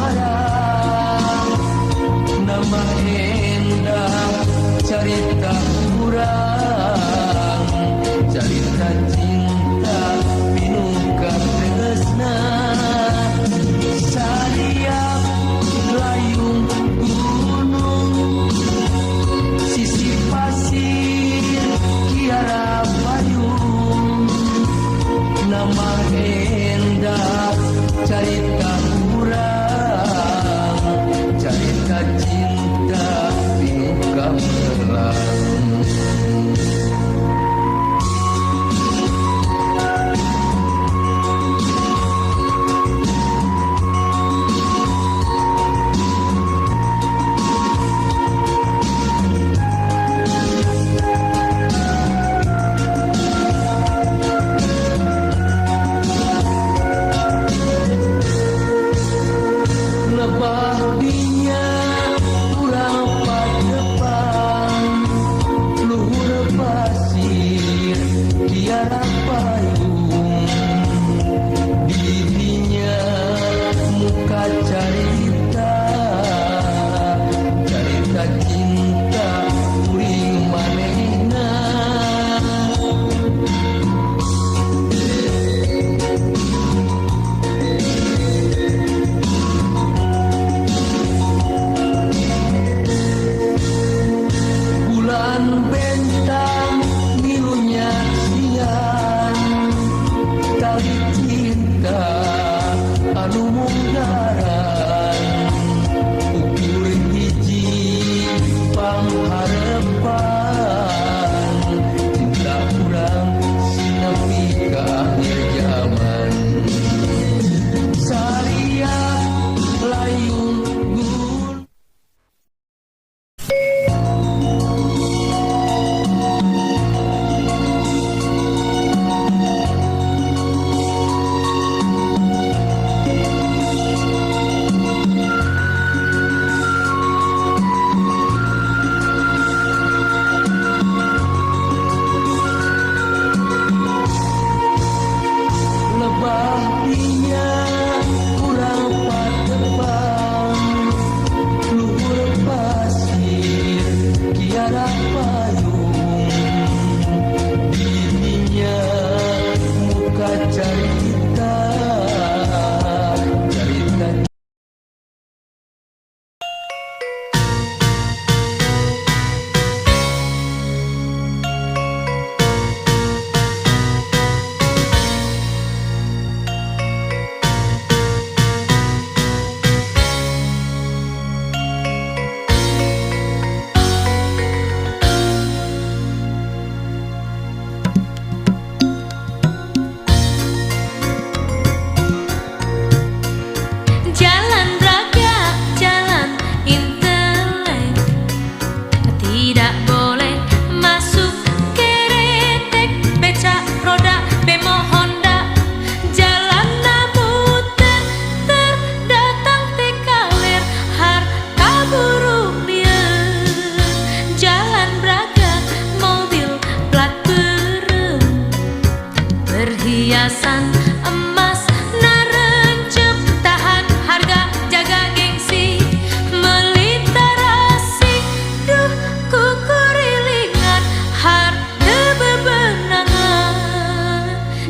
barang nama endah cerita kurang cerita cinta pinuka tresna sariap layung gunung sisi pasir kiara payung nama endah cerita kurang cerita cinta pinuka melang. Lebah dinya urang padepan luhur pasir tiara payung dirinya muka carita carita cinta uring manehna bulan bentang milunya siang tali cinta anu munggaran ukur hiji pangharepan cinta urang sinepi ka akhir zaman sariap layung gun lebah dinya urang padepan luhur pasir kiara payung dirinya muka carita carita Jalan raga, jalan intelek, tidak boleh masuk keretek, becak roda, bemo Honda, jalan namuter, terdatang tekaler, harta buruk liar, jalan braga, mobil plat berem, perhiasan emas narencep, tahan harga jaga gengsi, meliterasi, duh kukurilingan, harta bebenangan,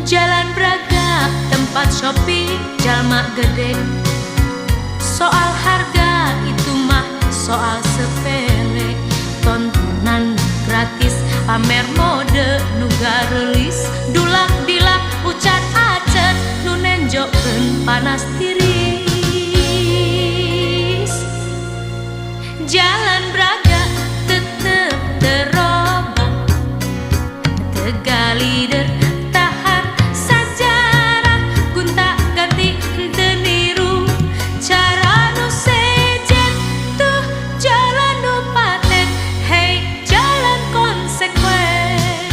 jalan braga, tempat shopping, jalma gede, soal harga itu mah soal sepele, tontonan gratis, pamer mode nuga rilis, dulak dilak ucat acet nu nenjokeun panas tiris, jalan braga tetep terobak tegalider tahan sajarah gunta ganti henteu niru cara nu sejen tuh jalan nu paten hei jalan konsekuen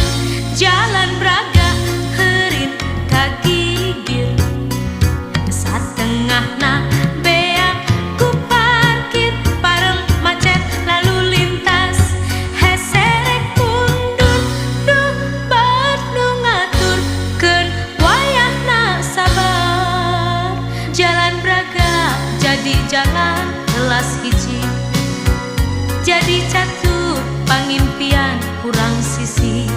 jalan braga heurin kagigir sate jalan kelas hiji jadi catur pangimpian kurang sisi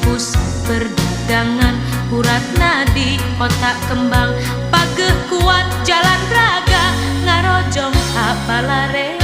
pus perdagangan urat nadi otak kembang pageh kuat jalan raga ngarojong ka balarea.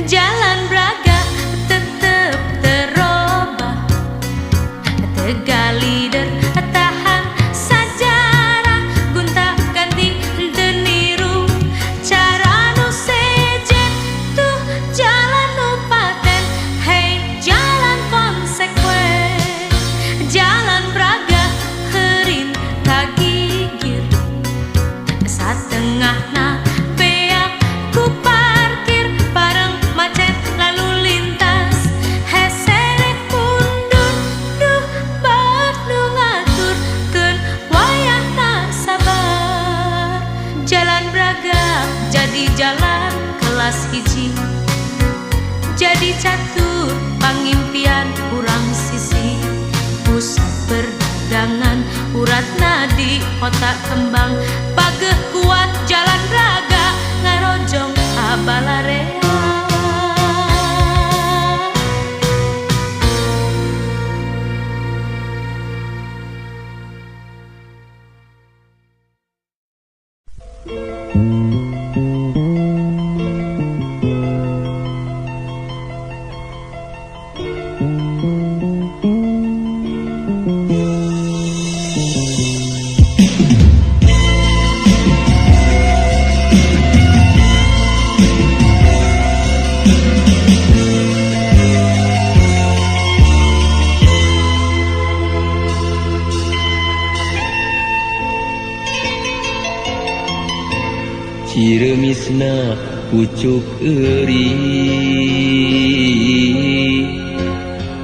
Jalan Braga tetep terobah tegalider tahan sajarah gunta ganti teniru cara nu sejen tuh jalan nu paten hei jalan konsekuen jalan Braga heurin kagigir satengahna beak ku parkir bareng macet lalu lintas heseret mundur duh baat nu ngaturkeun wayah tak sabar jalan Braga jadi jalan kelas hiji jadi catur pangimpian kurang sisi pus perdagangan urat nadi otak kembang pageh kuat jalan Braga ngarojong ka balarea. Ciremisna pucuk euri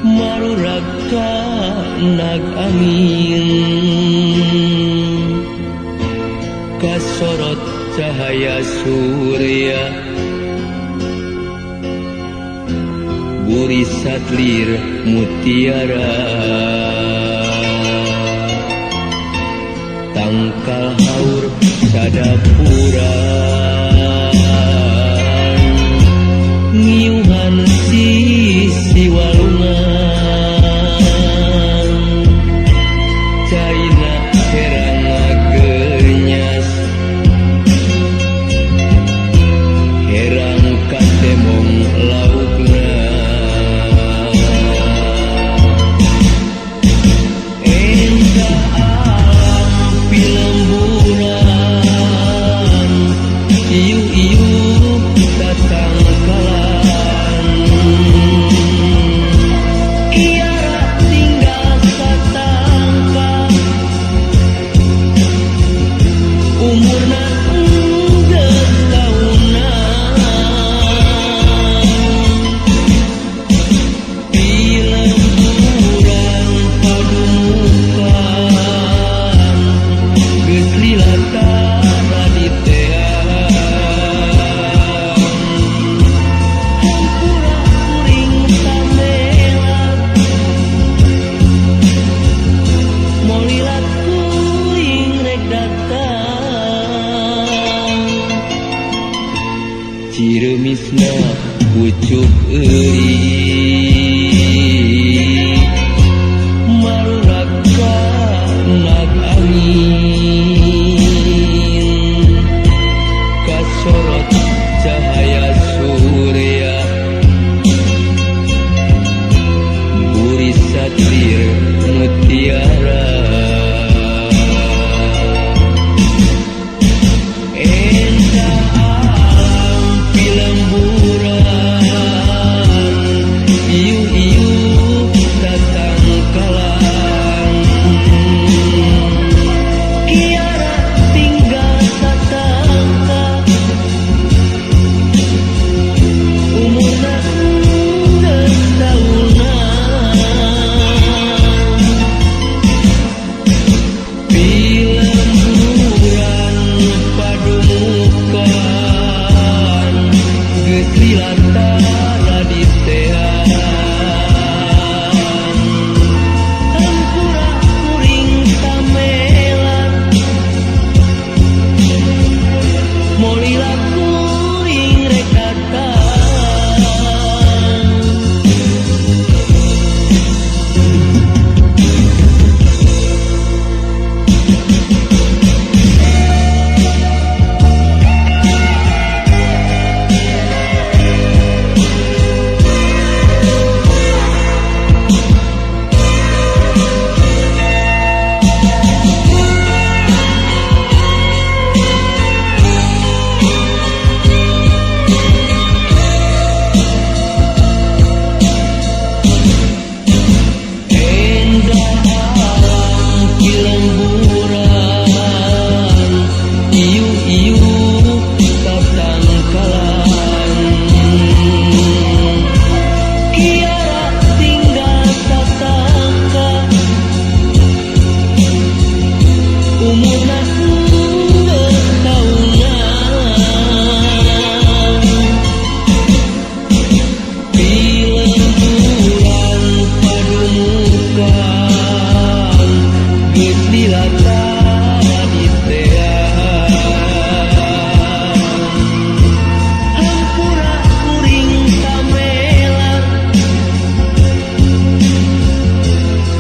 marurag ka nag angin kasorot cahaya surya buri satlir mutiara tangkal haur sadapura ngiuhan sisi walungan caina herang agernyas herang katemong laukna enta alam pilemburan iu-iu datang kalan iara tinggal satangka umurna geus taunan pilemburan padumukan geus lilata raditean hampura kuring samelat molilat kuring rek datang ciremisna pucuk euy marurag ka nag angin kasorot cahaya surya buri satlir mutiara enta alam pilemburan iu-iu iu-iu tatangkalan kiara tinggal tatangka umurna tahunan pilemburan padumukan geus dilatara di teang hampura kuring kamelan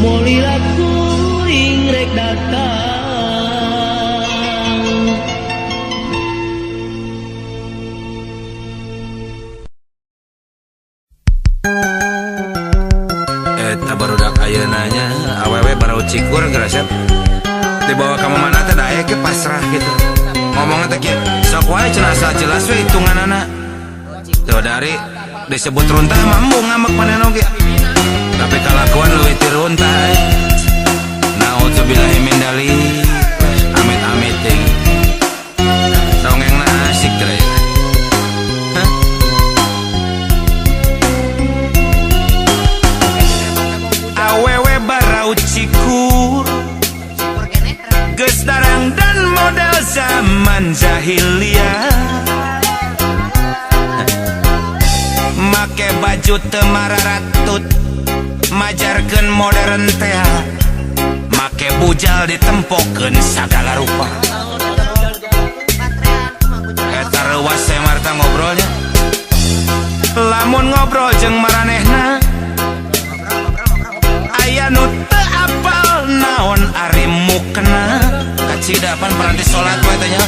molila kuring rek datang. Eta barudak ayeunanya awewe barau cikur gerasep dibawa ka mana teh daek ke pasrah gitu ngomongna teh kieu sok wae cenah asa jelas we hitunganana teu dari disebut runtah mambu ngambek panen oge tapi kalakuan leuwih ti runtah naudzubillahi min dzalik amit-amit ting dongengna asik teh awewe barau cikur geus darang dan model zaman jahiliyah make baju teu mararatut majarkeun modern teh make bujal ditempokeun sagala rupa eta reuas saya marta ngobrolnya lamun ngobrol jeung maranehna aya nu teu apal naon ari mukena kacidapan paranti salat we teh nya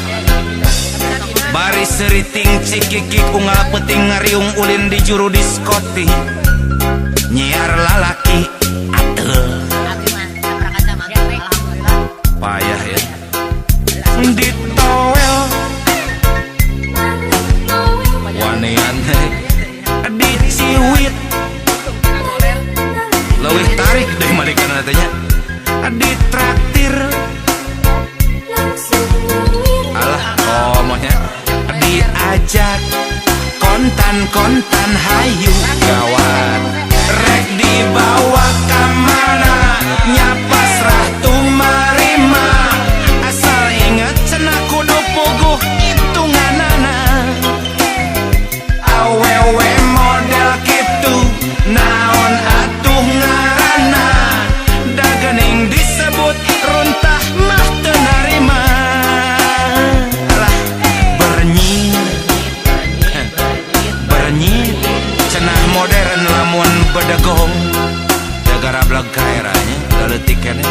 bari seriting cikikik unggal peuting ngariung ulin di juru diskoti nyiar lalaki ateu payah ya ditowel wanian diciwit leuwih tarik deui malikana teh nya ditraktir alah komohnya diajak kontan hayu gawat rek dibawa ka mana nya pasrah tumarima asal inget cenah kudu puguh hitunganana awewe model kitu naon atuh ngaranna da geuning disebut runtah mah teu narima lah bernyir cenah modern lamun bedegong dagara blag kaeranya leutik keneh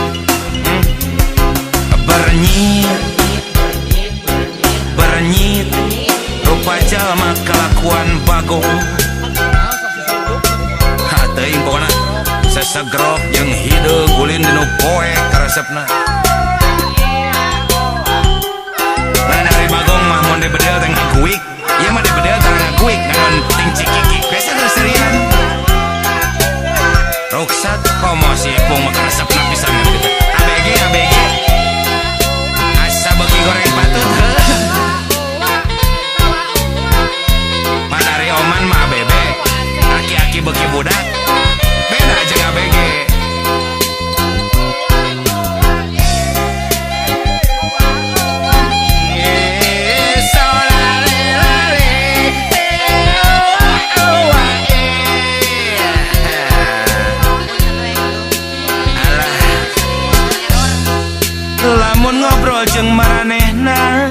bernyir rupa jalma kelakuan bagong teuing pokona sesegrok jeung hideung ulin dinu poe karesepna mana dari bagong mah mun dibedel teh ngaguik ieu mah dibedel teh ngaguik ngan ting cikikik biasa terserian ruksat komo si ipung mah karesepna pisan gitu ABG asa beuki goreng patut mana dari oman mah bebe aki-aki beuki budak beda jeung ABG lamun ngobrol jeung maranehna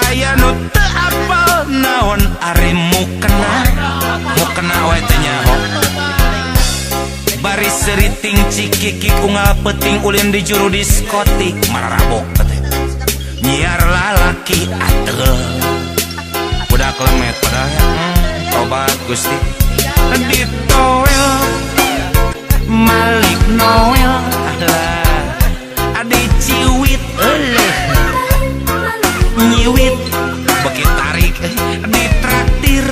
aya nu teu apal naon ari mukena we teh nyaho bari seriting cikikik unggal peuting ulin di juru diskotik mararabok teh nyiar lalaki ateu budak lemet padahal tobat Gusti ditowel Malik Noel diciwit nyiwit beki tarik ditraktir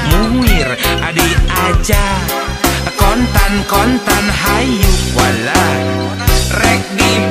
muir adi aja kontan hayu wala rek di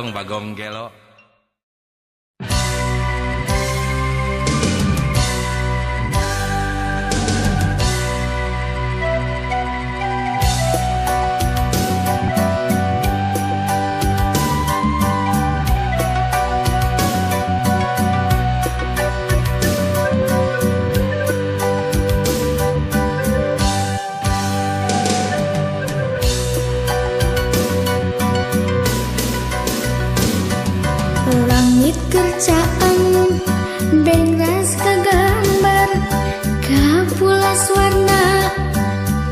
Bagong gelo. Langit kercaan bengras kagambar kapulas warna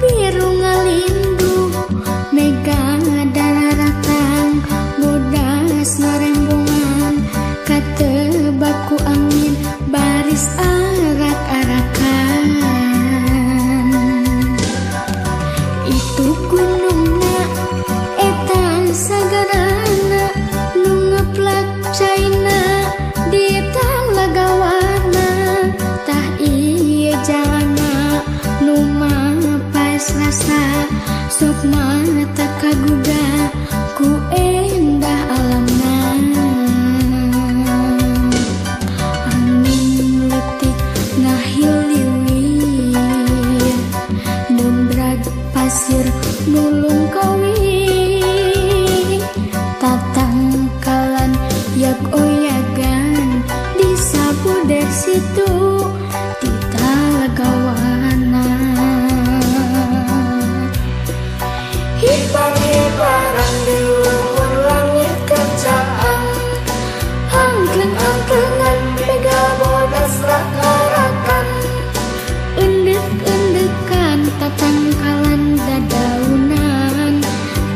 biru ngalindu mega dararatan bodas narembongan katebaku angin baris arak-arakan itu gunungna etan sagarana nu ngeplak China di talagawana tah ieu jana nu mapas rasa sok mata kaguga ku endah alamna angin letik ngahiliwir nembrag pasir nulung kawing tatangkalan yak oyagan di sabuder situ di talagawana hibar-hibaran di luhur langit kerjaan angkleng-angklengan mega bodas rak-arakan endek-endekan tatangkalan dadaunan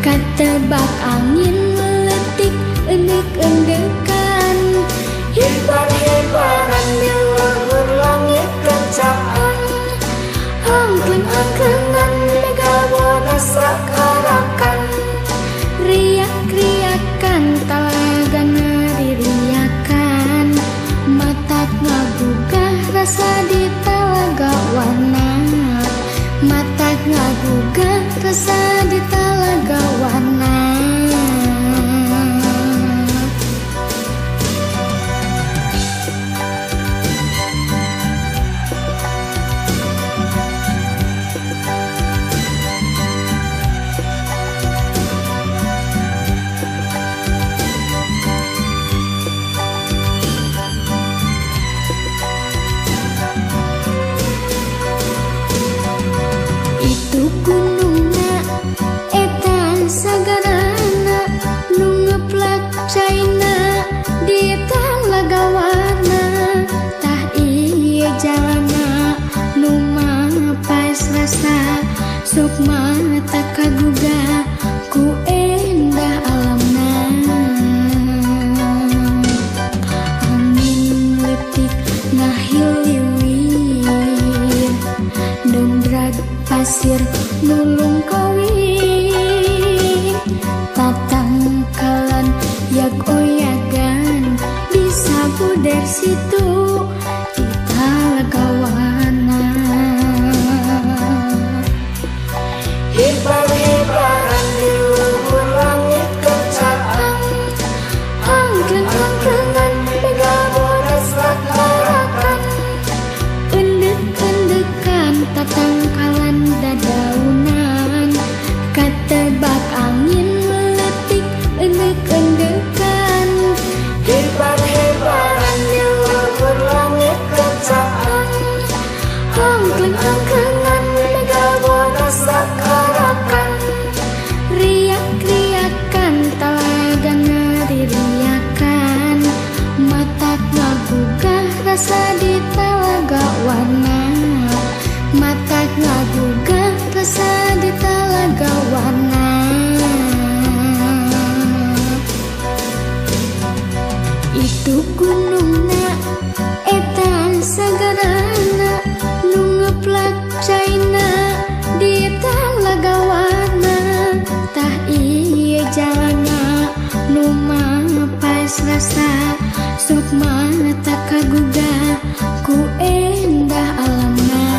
katebak angin meletik endek-endekan hibar-hibaran di luhur langit kerjaan angkleng-angklengan mega bodas rak-arakan riak-riakan talagana diriakan matak ngagugah rasa di talagawana matak ngagugah rasa di talagawana itu gunungna etan sagarana nu ngeplak China di talagawana tah ieu jalana nu mapas rasa sok mata kaguga ku endah alamna angin letik ngahiliwir nembrag pasir nulung kawing tatangkalan yak oyagan di sabuder situ di talagawana hibar-hibaran di luhur langit kerjaan angkleng-angklengan mega bodas rak-arakan endek-endekan tatangkalan dadaunan katebak angin meletik endek-endekan hibar-hibaran di luhur langit kerjaan angkleng-angklengan mega bodas rak-arakan riak-riakan talagana diriakan matak ngagugah rasa di talagawana matak ngagugah rasa di talagawana itu gunungna etan sagarana nu ngeplak China di talagawana tah ieu jana nu mapas rasa sok mata kaguga ku endah alamna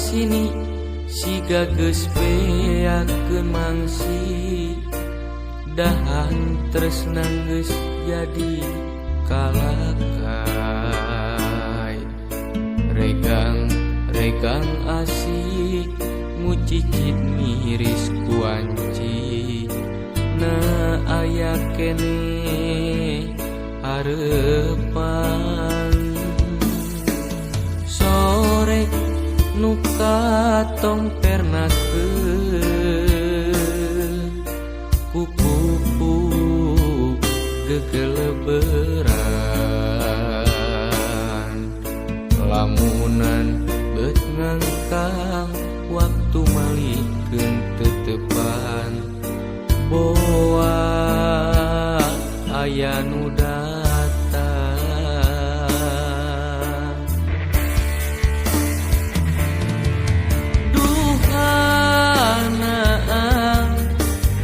pasini siga geus beakeun mangsi dahan tresna geus jadi kalakai regang asik mucicit miris kuanci na aya kene harepan sore nuka tong pernakeun kupu-kupu gegeleberan lamunan beut ngangkang waktu malikeun tetepan boa aya nu datang duhana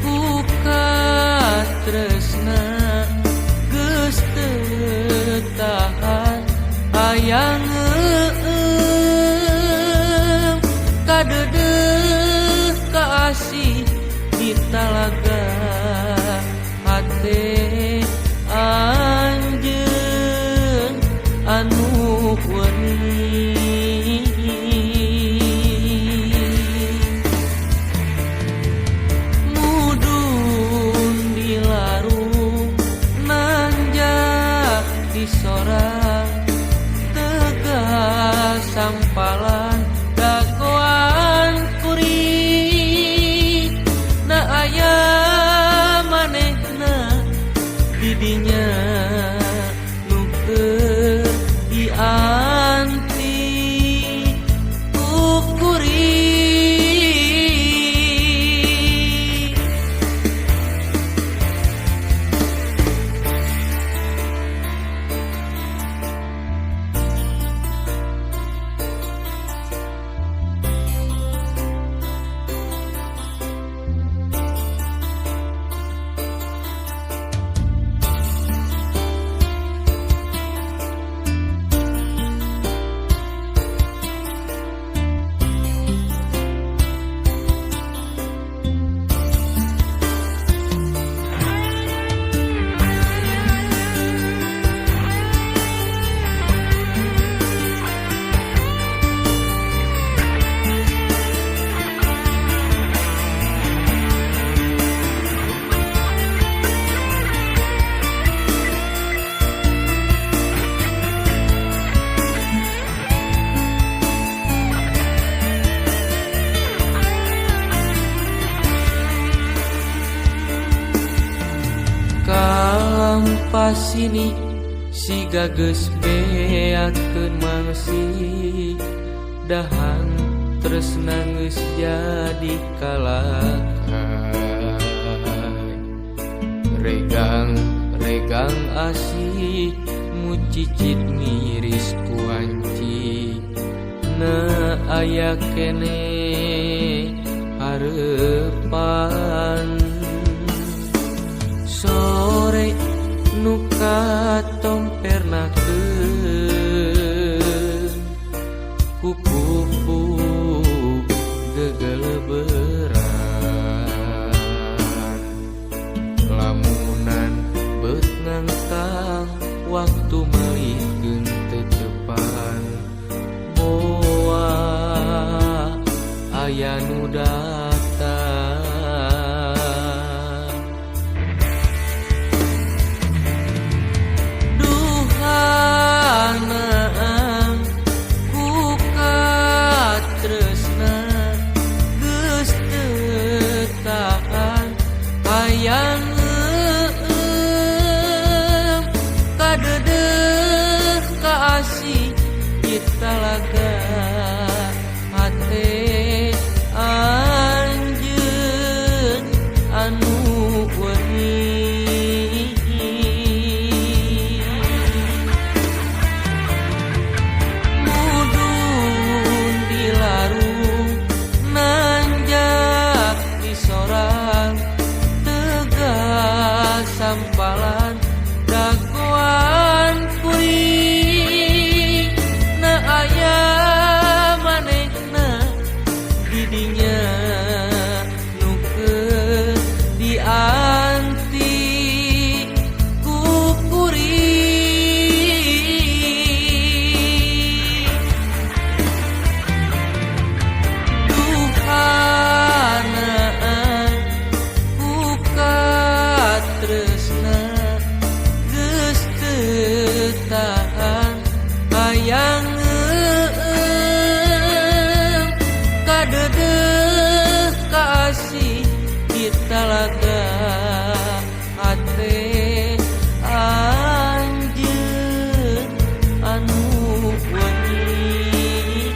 ku katresna geus teu tahan hayang kadedeh kaasih di talaga hate anjeun anu wening mudun dilarung nanjak di sorang tegas sampalan dagoan kuring na aya manehna didinya nu keur dianti kuring pasini siga geus beakeun mangsi dahan tresna geus jadi kalakai regang asih mucicit miris kuanci na aya kene harepan sore nuka tong pernakeun kupu-kupu gegeleberan lamunan beut ngangkang waktu malikeun tetepan boa aya nu datang ku katresna geus teu tahan hayang kadedeh kaasih di talaga hate anjeun asih di talaga hate anjeun anu wengi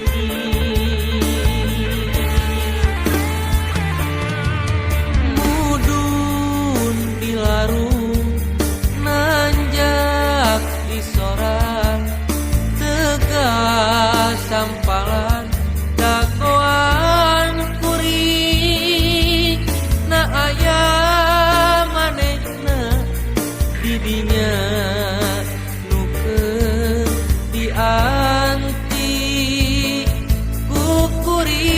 mudun dilarung nanjak di soran tegas sampalan dagoan kuring na aya manehna didinya nukeun dianti kuring.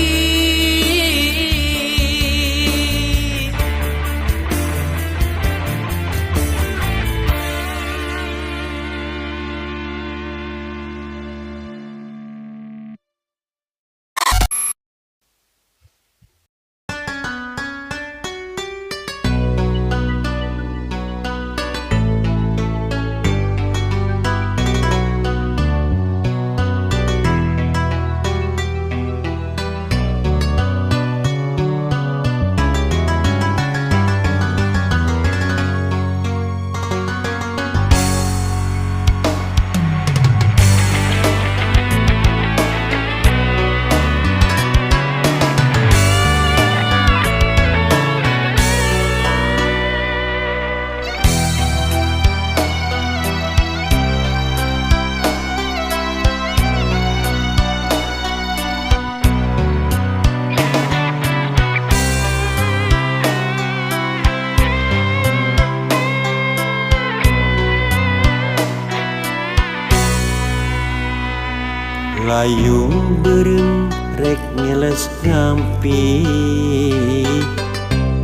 Layung beureum rek ngeles ngampi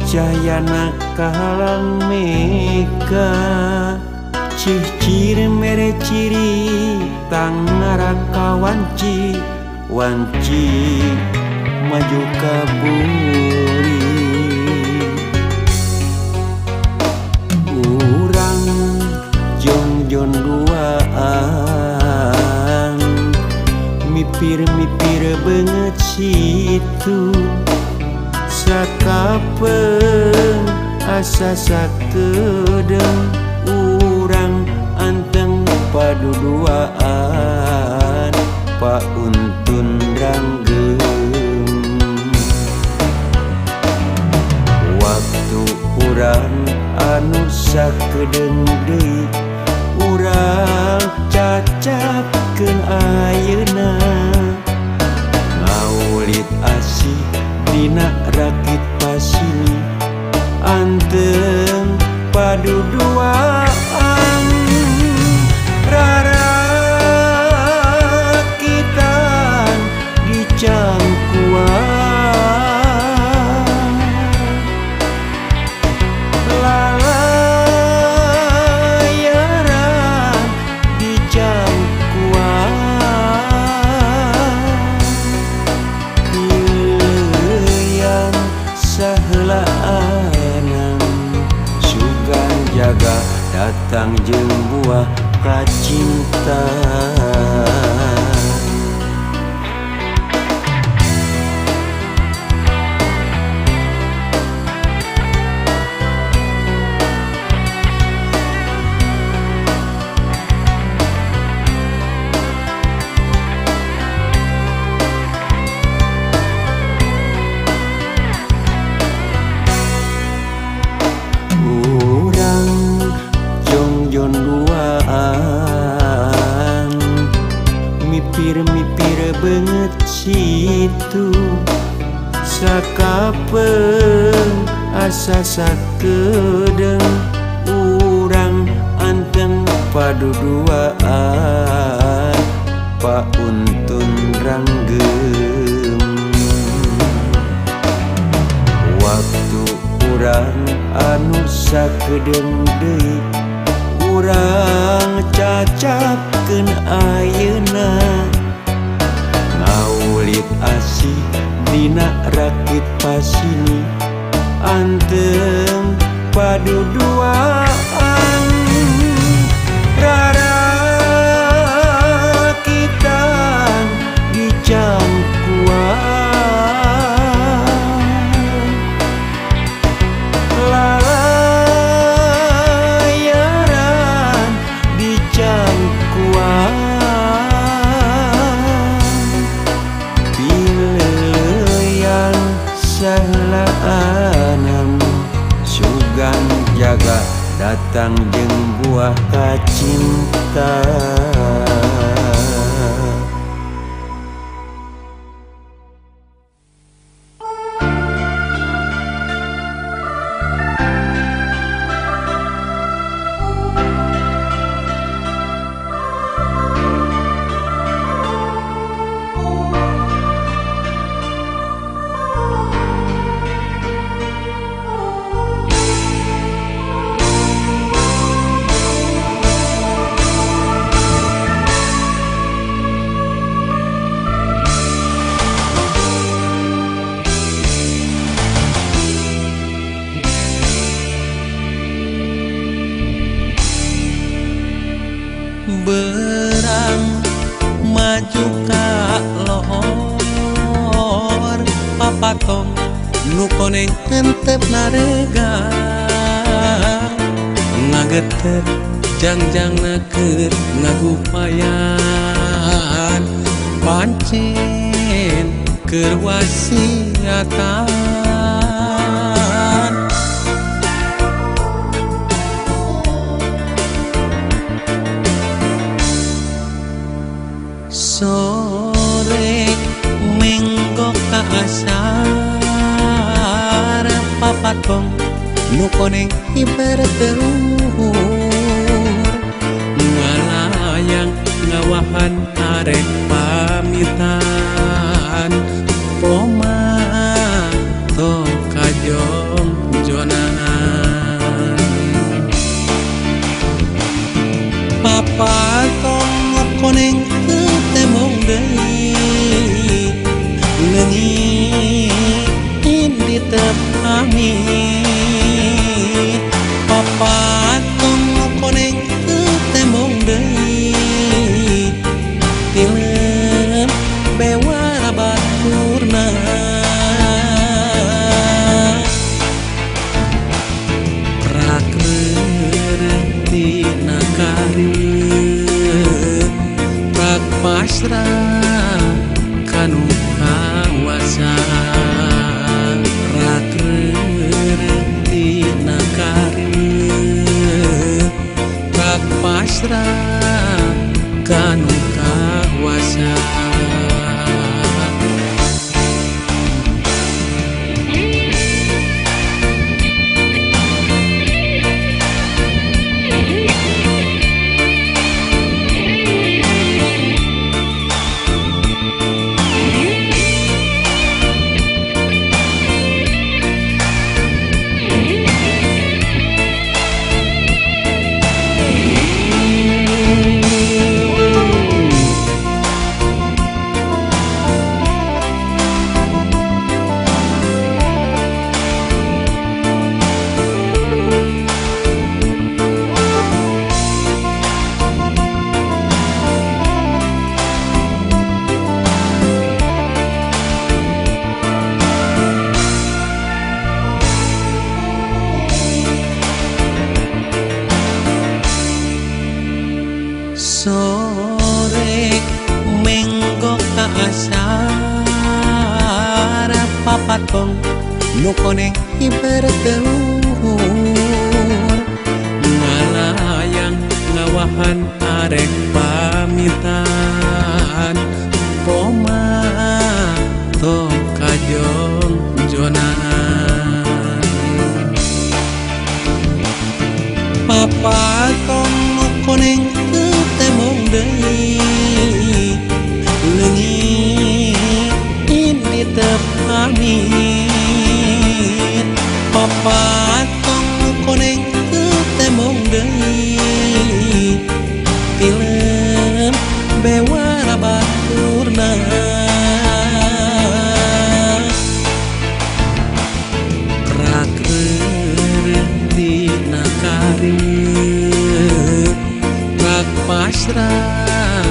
cahyana kahalang mega cicir mere ciri tangara kawanci wanci maju kaburi urang jongjon duaan mipir-mipir banget situ sakapeung asa sakedeung urang anteng paduduaan pauntun ranggem waktu urang anu sakedeung deui urang cacapkeun ayeuna ngaulit asih dina rakit pasini anteng paduduaan rarakitan di cangkuan lalayaran di cangkuan yang saheula anang sugan jaga datang jeung buah kacintaan. Jongjon duaan mipir-mipir banget situ sakapeung asa sakedeung urang anteng paduduaan pauntun ranggem waktu urang anu sakedeung deui urang cacapkeun ayeuna ngaulit asih dina rakit pasini anteng paduduaan rarakitan di cangkuan sahlaanam sugan jaga datang jeung buah kacinta. Berang maju ka lohor papatong nu koneng hentep narega ngagetep jangjangna keur ngagupayan pancen keur wasiatan. Sore menggok ka asar papatong nu koneng ibarat telur ngalayang ngawahan arek pamitan poma tong kajong jonan papatong koneng temong deui leungit di tepami papatong koneng temong deui tilem bewara baturna prakreureuntina kareun pasrah kanu kawasa rakreureuntina kareun kak pasrah kanu kawasa. Sore menggok ka asar papatong nu koneng ibarat telur ngalayang ngawahan arek pamitan poma tong kajong jonan papatong koneng temong deui leungit di tepami papatong koneng temong deui tilem bewara baturna prakreureuntina kareun kak pasrah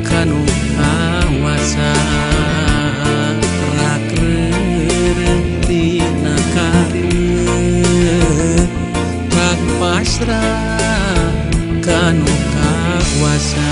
kanu kawasa rakreureuntina kareun kak pasrah kanu kawasa.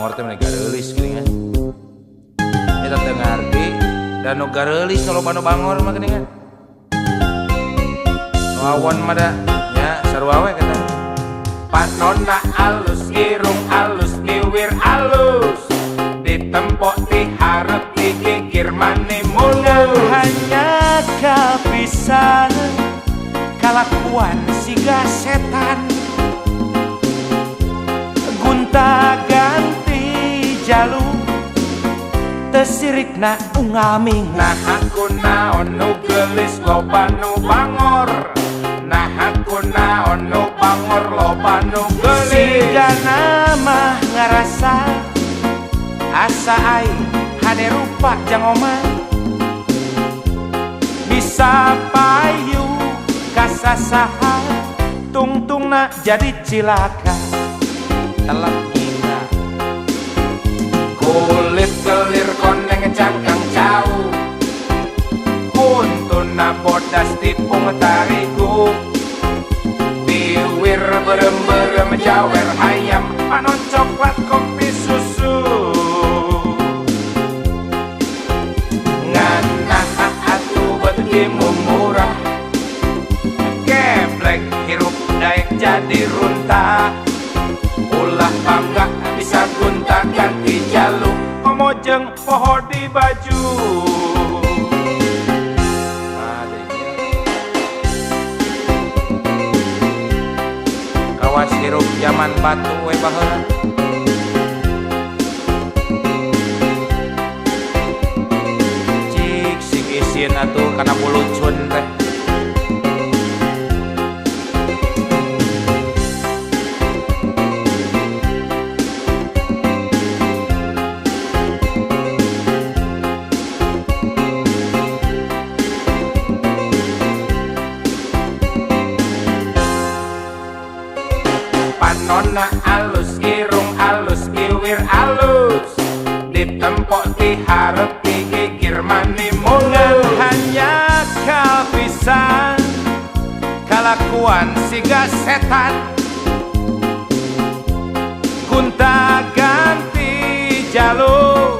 bangor teh meni gareulis geuningan. Eta teu ngarti dan nu gareulis kalau bangor mah geuningan. Nu awon mah da nya sarua we kata. Panonna alus irung alus niwir alus ditempok diharap dikikir mani mulus hanya kapisan kalakuan siga setan gunta ganti jalur tesirikna ungaming nah aku naon nu gelis loba nu bangor nah aku naon nu bangor loba nu gelis siga nama ngarasa asa aing hade rupa jang omah bisa payu kasasaha tungtungna jadi cilaka telep kita kulit kelir koneng cangkang jauh kuntuna bodas tipung tarigu biwir berem-berem jawer hayam panon coklat kopi susu nganah atuh betimu murah geblek hirup daek jadi runta ulah bangga bisa gunta ganti jaluk ngomojeng poho di baju kawas hirup zaman batu we baheula cik sing isin atuh kana bulucun teh panonna alus irung alus iwir alus ditempok diharap dikikir mani mulus hanya kapisan kalakuan siga setan gunta ganti jalur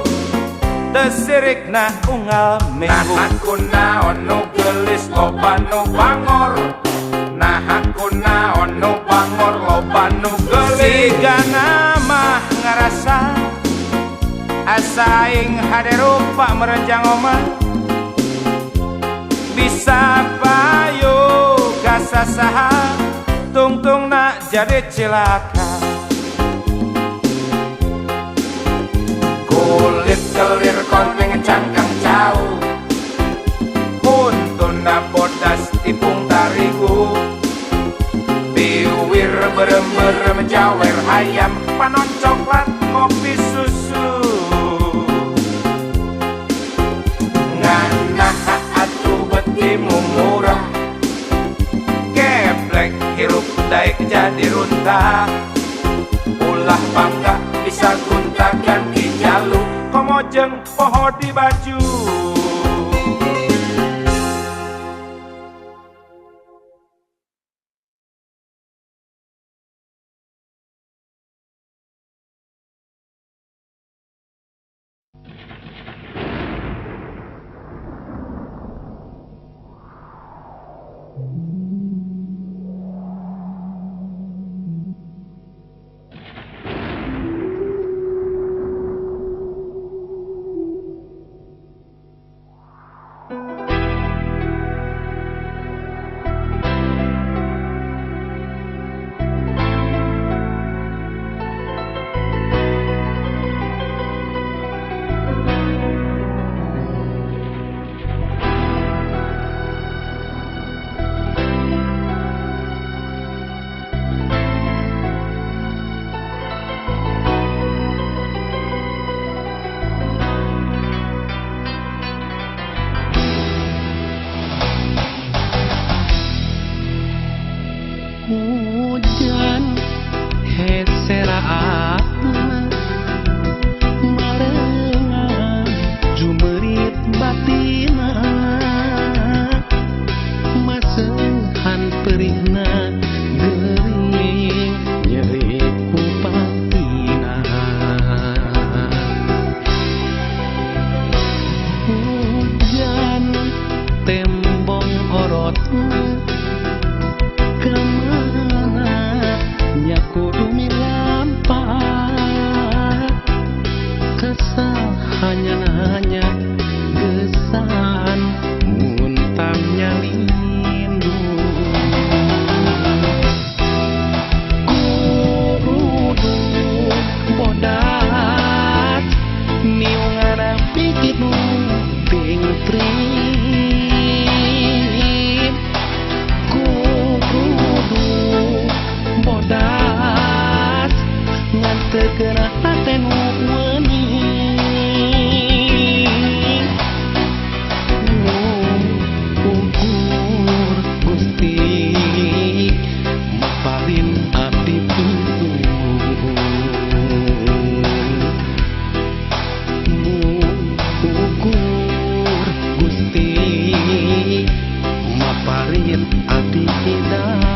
tesirikna unggal nah minggu aku naon nu gelis loba nu bangor nah aku naon nu bangor loba nu gelis siga nama ngarasa asa aing hade rupa merenjang omah bisa payu kasasaha tungtungna jadi cilaka kulit kelir koneng cangkang jauh kuntuna bodas tipung tarigu biwir berem-berem jawer hayam panon coklat kopi susu nganah atuh betimu murah geblek hirup daek jadi runta ulah bangga bisa gunta ganti jaluk komojeng poho di baju trip kudu bodas ngan teu keunah teh nu weuni ukur Gusti maparin abdi ukur Gusti maparin abdi hidayah.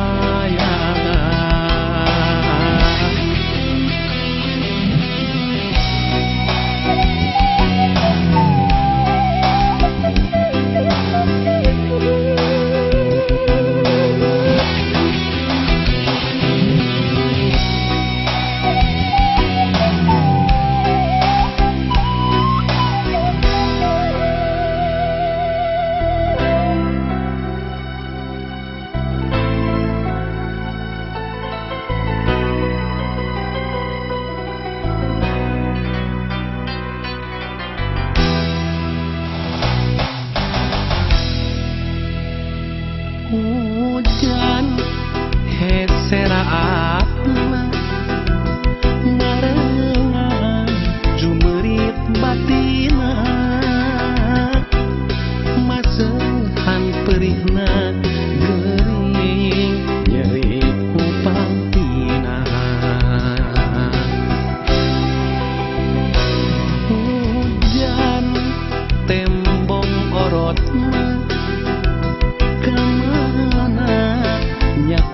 Hujan heseraatna ngarengan jumerit batina maseuhan perihna gering nyeri kupangtina hujan tembong orotna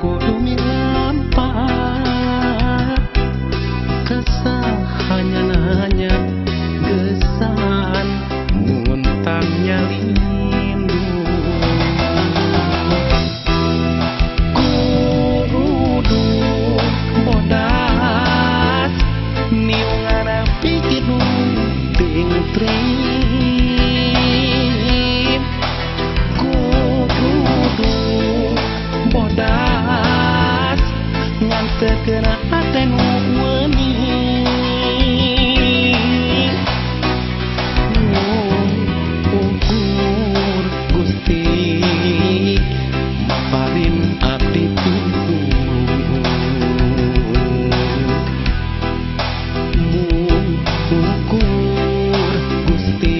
kudu milampat kesahannya nanya gesan muntangnya lindung kudu bodas niungana pikidu ting trip kudu bodas ngan teu keunah teh nu weuni ukur Gusti maparin abdi ukur Gusti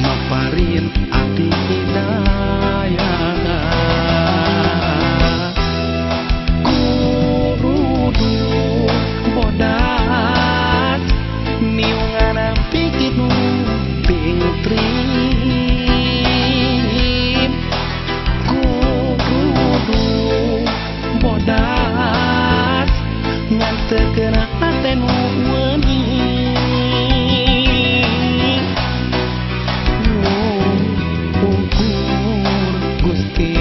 maparin abdi hidayah. Bodas niungana pikidu ting trip kudu bodas ngan teu keunah teh nu weuni ukur Gusti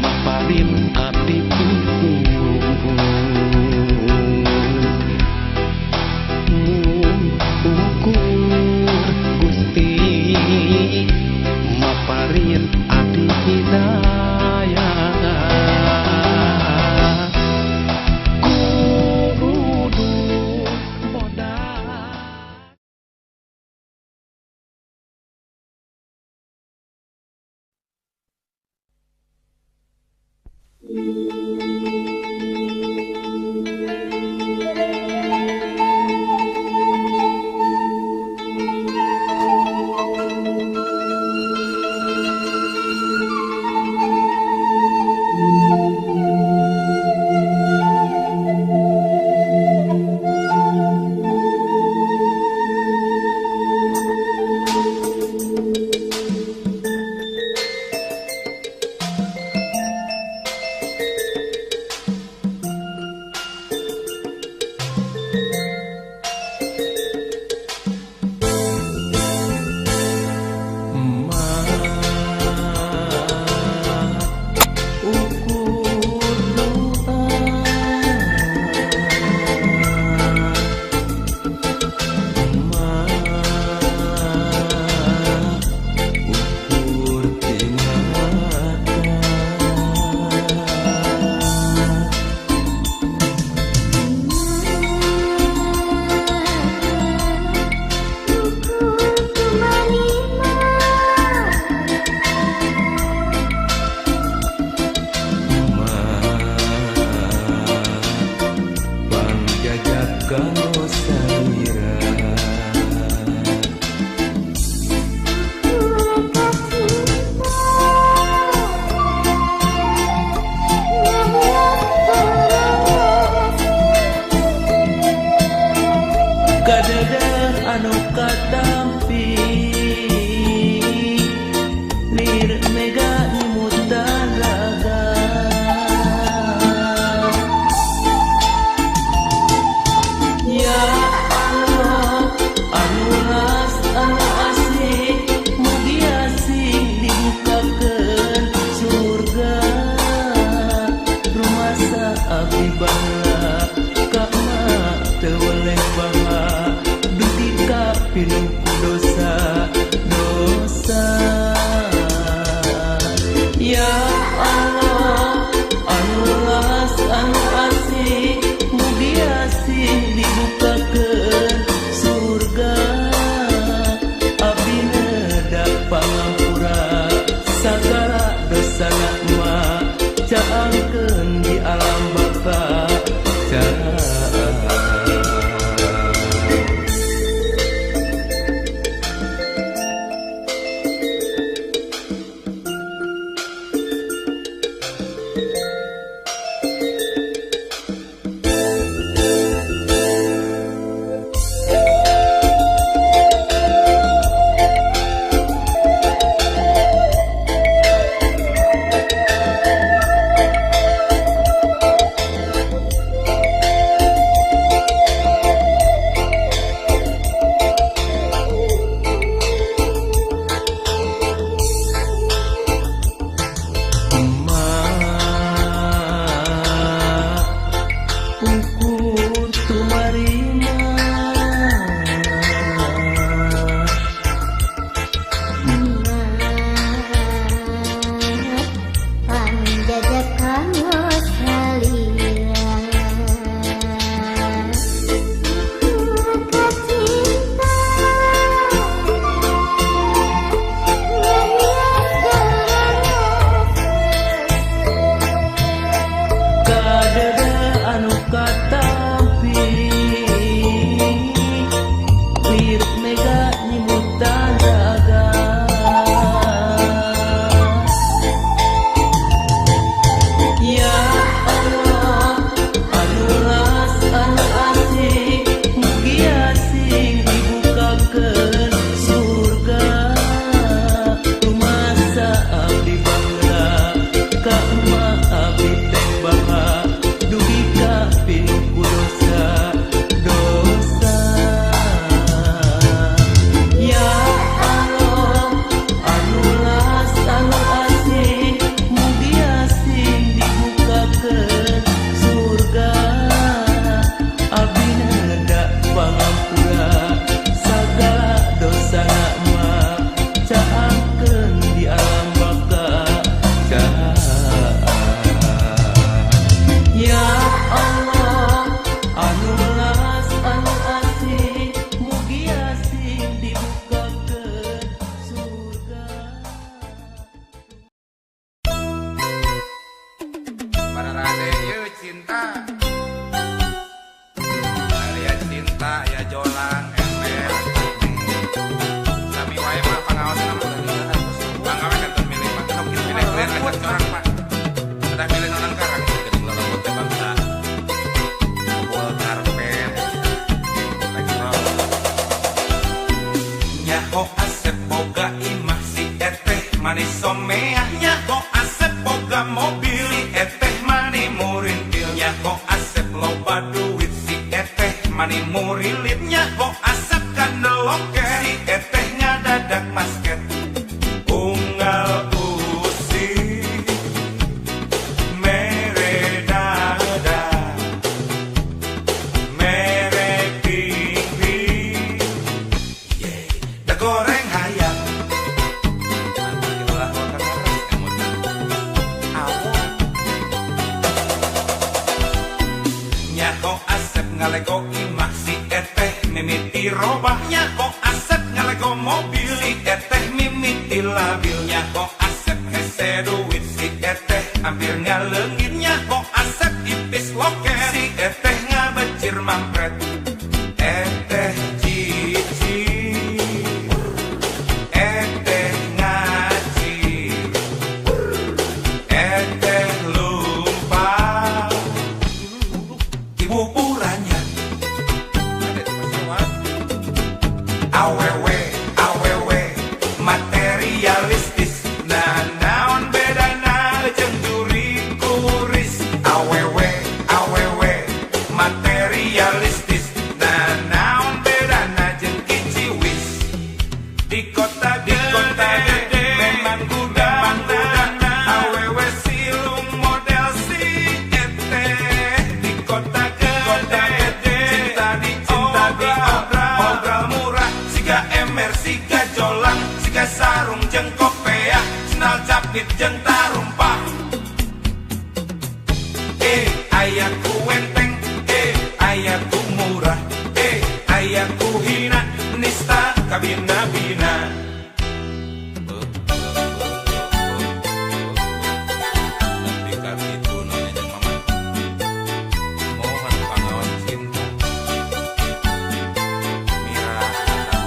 maparin abdi ukur Gusti maparin abdi hidayah. Kudu bodas kanu salira. Kadadang anu katampi lir mega nimutan raga. Ya Allah anu ras anu asih mugi asih dibukakeun surga. Rumah sa abdi bangla ka mak teu weleh baha dugi ka pinuh dosa dosa. Ya Allah anu ras anu asih mugi asih dibukakeun surga. Abdi da pangampura sagala dosana mah caangkeun di alam baka. Ukur tumarima panjajakan salira. Maka cinta kadada anu katampi lir mega nyimutan raga. Ya Allah anu ras anu asih mugi asih dibukakeun surga. Rumah sa abdi bangla ka emak abdi teh baha dugi ka pinuh dosa dosa. Ya Allah anu ras anu asih mugi asih dibukakeun surga. Abdi da pangampura sagala dosana mah caangkeun di alam baka. Ya Allah anu ras anu asih mugi asih dibukakeun surga. Bararade ieu cinta. Aya cinta ya jolang ember. Sami wae mah pangaosna mah tadi. Pangawe kantor milih mah sok milih keren aja corang mah. Sudah milih nonang karang geuning lelembut teh bangsa. Bol karpet. Elektrol. Nyaho asep boga imah si eteh manis someah. Nyaho asep boga mobil si eteh mani murintil. Nyaho asep loba duit si eteh mani murilit. Nyaho asep kandeloke si eteh ngadadak basket. Unggal usih mere dada mere pipi da goreng hayam. Itulah hotel emut awon. Nyaho asep ngalego imah si eteh mimiti robahnya. Nyaho asep ngalego mobil si eteh mimiti labilnya. Nyaho asep hese duit si eteh hampir ngaleungitnya. Nyaho asep ipis loket si eteh ngabecir mampret. Eteh cici, eteh ngaci, eteh lupa ibu puranya. Awewe, awewe, materialistis. Nah, naon bedana jeung juri kuris. Awewe, awewe, materialistis. Nah, naon bedana jeung kiciwis. Di kota gede memang gudana. Awewe silung model si eteh. Di kota gede cinta di obral murah. Siga emer, siga jolang, siga sarung jeung kopeah, sendal capit jeung tarumpah. Aya ku enteng, aya ku murah, aya ku hina, nista kabina-bina. Ketika itu nanya jeung mama, mohon pangawan cinta. Mira kata,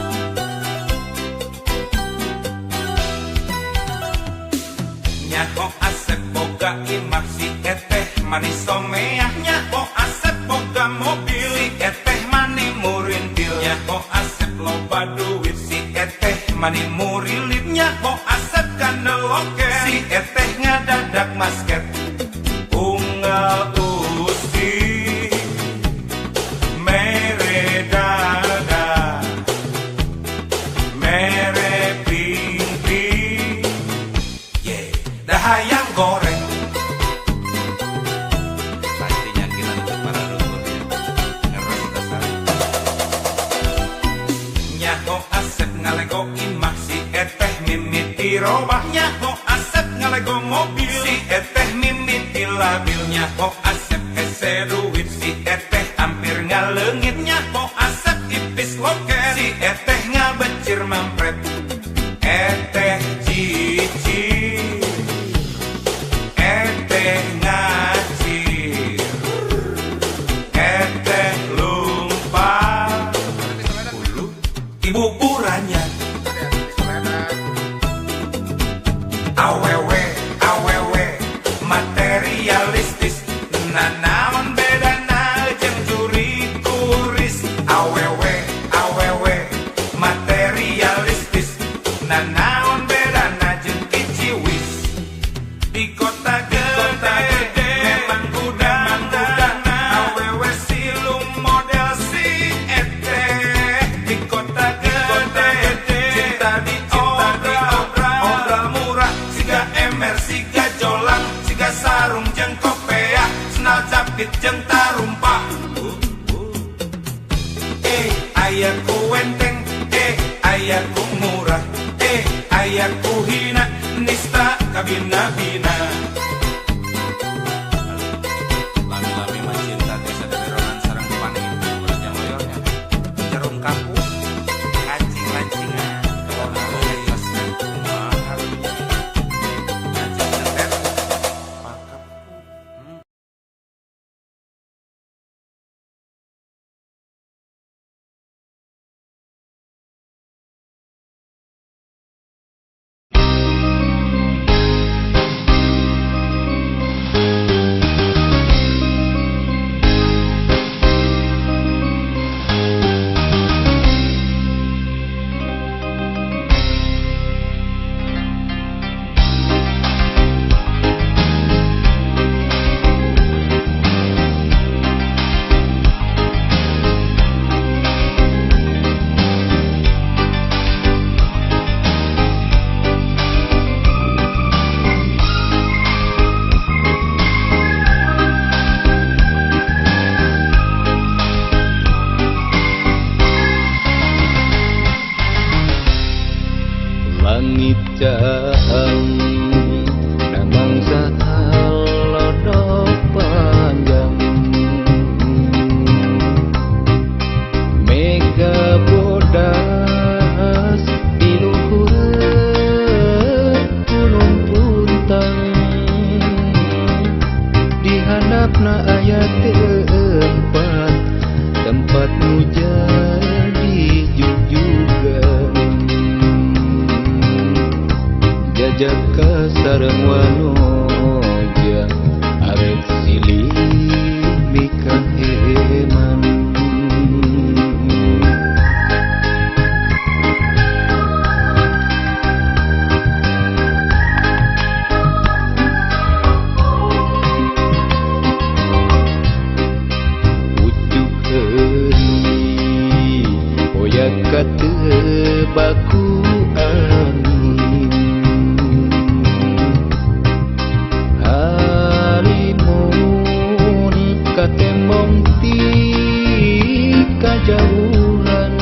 nyaho Asep boga imah si eteh manis someah. Nyaho Asep boga mobil si eteh mani murintil. Nyaho Asep loba duit si eteh mani murilip. Nyaho Asep kandeloke si eteh ngadadak masket. Unggal usi mere dada, mere ping-ping, dahayang goreng. Pastinya kita untuk para dulurnya ngeres dasar. Nyaho Asep ngalego imah si eteh mimiti robah. Nyaho Asep ngalego mobil si eteh mimiti labil. Nyaho Asep hese duit si eteh hampir ngaleungit. Nyaho Asep ipis loket si eteh ngabecir mampret. Eteh cici, eteh ngacir, eteh lupa ibu puranya. Awewe, awewe, materialistis. Nah, naon bedana jeung juri kuris. Awewe, awewe, materialistis. Nah, naon bedana jeung kiciwis. Di kota gede memang gudana. Awewe silung model si eteh. Di kota gede cinta di obral murah. Siga emer, siga jolang, siga sarung jeung kopeah, sendal capit jeung tarumpah. Aya ku enteng, aya ku murah, aya ku hina, nista kabina-bina. Lami-lami mah cinta tiasa diberonan sareng pangin urang moyornya. Jarum kapu, kancing-lancingan, kalau geus mahal. Kancing cetet, pakap. Langit jauh namang salodok panjang, mega bodas di luhur gunung puntang. Di handapna aya tempat nu jauh sareng wanojang arek silih mika heman. Ujuk heuni hoyak kateu baku angin. Halimun katembong ti kajauhan,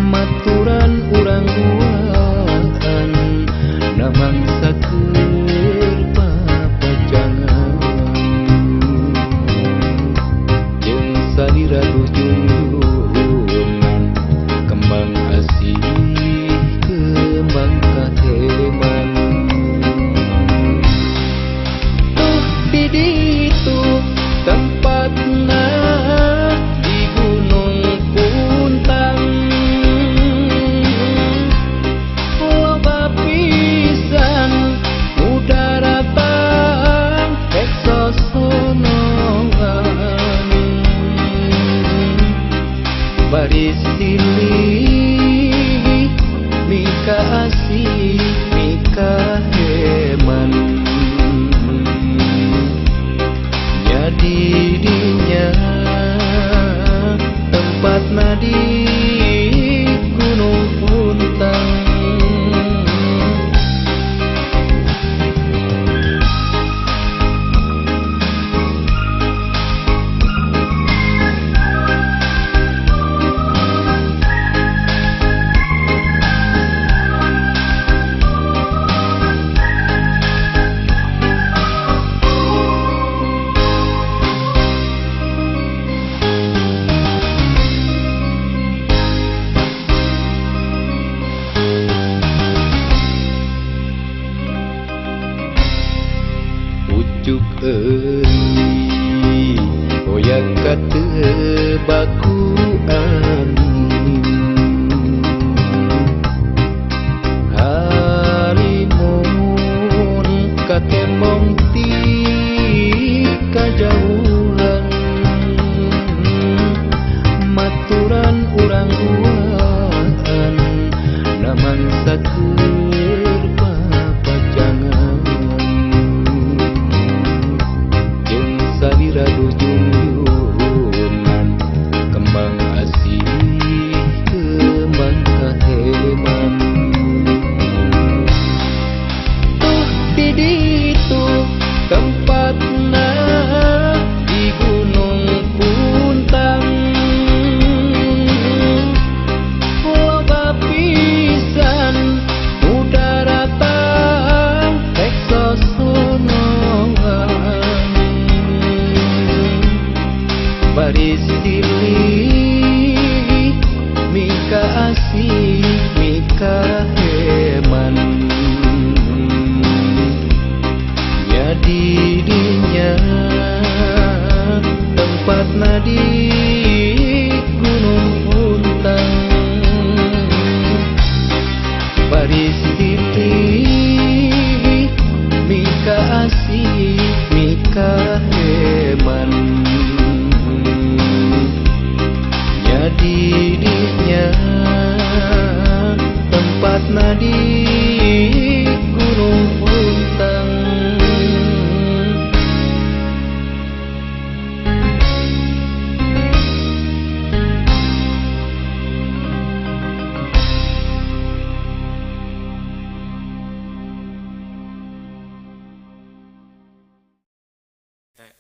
maturan urang duaan namang sakeur papajangan. Jeung salira dujungan kembang asih kembang kaheman. Di ditu tempatna di Gunung Puntang, loba pisan udara bang rek sosonongan. Baris silih mika asih mika heman. Jadi dinya tempatna di Gunung Puntang. Ujuk euy hoyak kateu baku angin. Halimun katembong ti kajauhan, maturan urang duaan namang sakeur papajangan. Jeung salira dujungan kembang asih kembang kaheman. Di ditu tempatna di Gunung Puntang, loba pisan udara bang rek sosonongan. Baris silih mika asih mika heman. Jadi dinya tempatna di Gunung Puntang. Baris silih mika asih mika heman. Jadi dinya tempatna di Gunung Puntang.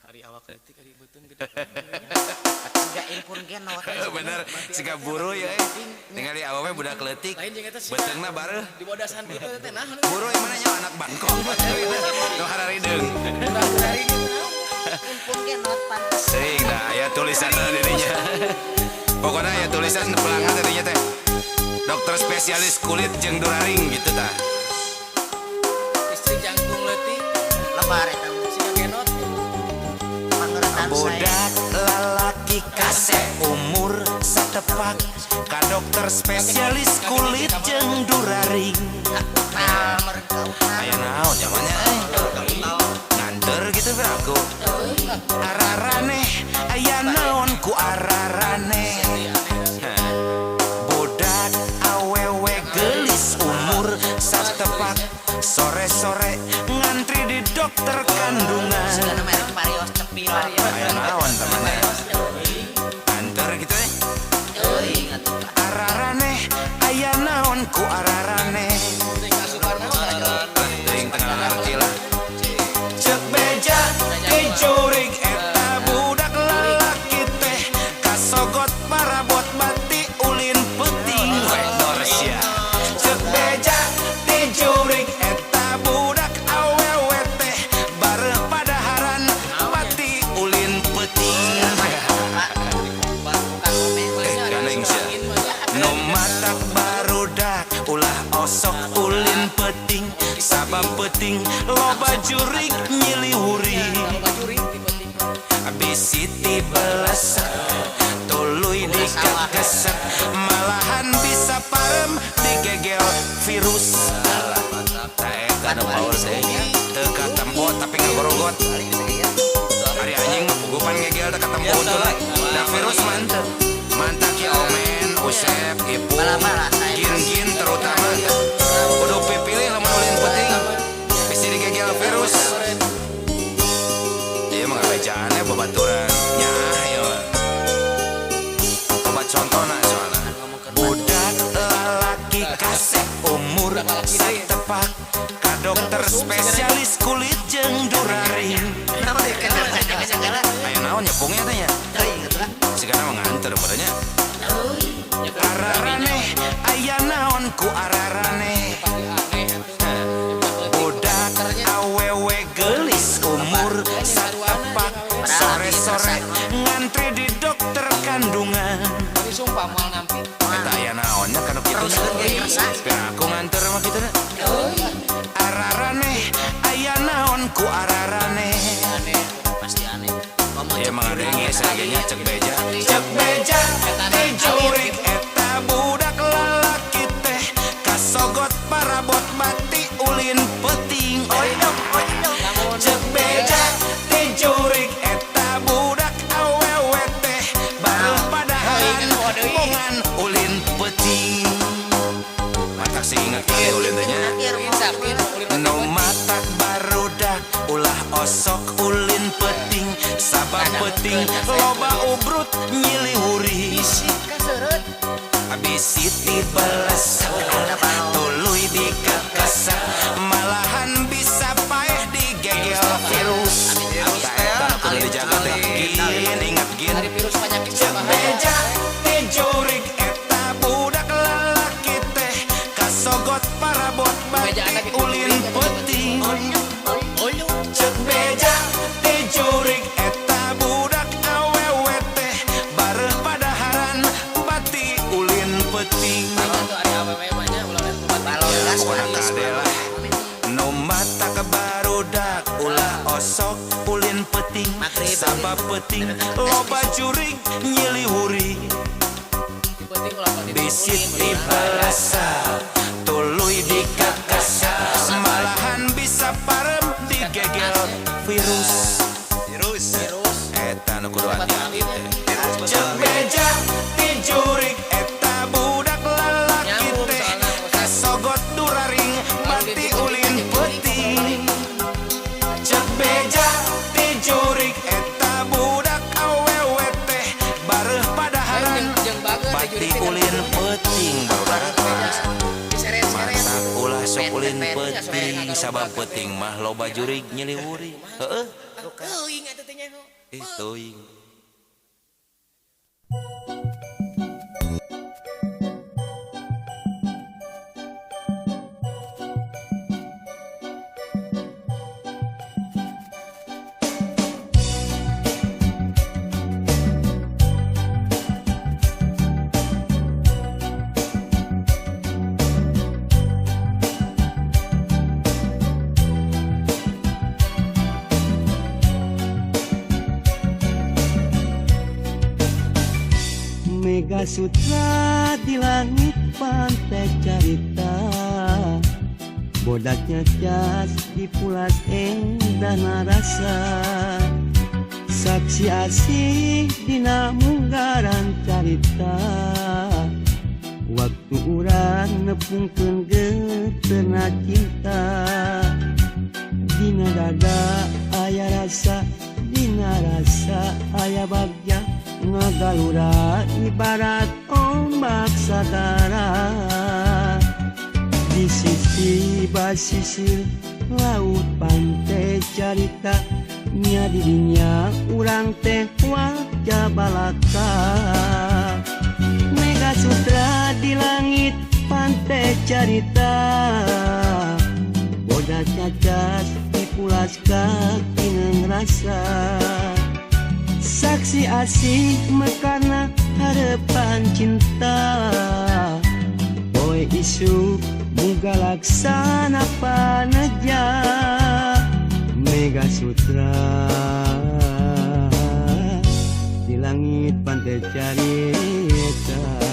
Hari awak detik hari beutun gede. Enggak impun gen awak. Bener siga buru ya ningali awewe budak leutik beteungna bareuh Dibodasan kitu teh nah. buru yang mana nya anak Bangkong nu hararideung Impun gen not pantes. seuing da aya tulisan dirinya pokoknya aya tulisan pelanggan dirinya teh dokter spesialis kulit jeung duraring gitu tah. Istri jangkung leutik lebar eta siga genot. Pangeran Budak lalaki kase umur satepak ka dokter spesialis kulit jeung duraring. Nah, ararane budak awewe gelis umur satepak sore-sore ngantri di dokter kandungan. Segala merek Marios cepi Aya naon temannya antar gitu ararane aya naon ku ararane ting tengah ngarti lah cek beja di jurig eta budak lalaki teh kasogot parabot bati ulin peuting wedor sia cek beja di jurig eta budak awewe teh bareng padaharan bati ulin peuting ganeng sia nu matak barudak ulah osok ulin peuting sabab peuting loba jurig nyiliwuri bisi ti belesak tuluy dikagesak malahan bisa parem digegel virus tae power teh teu katempo tapi ngagorogot ari anjing pugupan ngegel teu katempo tuh da virus mantap ya omen usep ipu gin terutama kudu pipilih lamun ulin peuting bisi digegel virus ieu mah ngabejaan babaturan nya ieu coba contohna soalna budak lalaki kasep umur satepak ka dokter spesialis kulit jeung duraring aya naon nyepungnya teh nya sigana mah nganter badannya ararane aya naon ku ararane budak awewe gelis umur satepak sore-sore ngantri di dokter kandungan eta aya naonnya kana kitu aku nganter mah kitu ararane aya naon ku ararane pasti aneh ya emang ada yang ngesel gengnya cek beja di jurig eta budak lalaki teh kasogot parabot bati ulin peuting cek beja di jurig eta budak awewe teh bareng padaharan bongan ulin peuting matak sih ingat kali ulin tehnya nu matak barudak ulah osok ulin peuting sabab peuting loba ubrut nyiliwuri bisi ti belesak tuluy dikagesak malahan bisa paeh digegel virus eta kudu dijaga teh gin ingat gin cek beja di jurig eta budak lalaki teh kasogot parabot bati ulin peuting cek beja di jurig eta budak awewe teh bareng padaharan bati ulin peuting pokona kade lah nu matak barudak ulah osok ulin peuting sabab peuting loba jurig nyiliwuri bisi ti belesak tuluy dikagesak malahan bisa parem digegel virus eta nu kudu hati-hati teh cek beja di jurig eta budak lalaki teh kasogot duraring bati ulin peuting cek beja di jurig eta budak awewe teh bareng padaharan bati ulin peuting barudak masak ulah sok ulin peuting sabab peuting mah loba jurig nyiliwuri heueuh teuing Mega Sutra di langit pantai carita, bodaknya cas di pulas endah narasa. saksi asih dina munggaran carita waktu urang nepungkeun geuteuna cinta dina dada aya rasa dina rasa aya bagja ngagalura ibarat ombak sagara di sisi basisir laut pantai carita nya dirinya urang teh wajah balaka Mega Sutra di langit pantai carita bodas cacas dipulas kaki ngerasa saksi asih mekarna harapan cinta boy isu muga laksana paneja Mega Sutra di langit pantai carita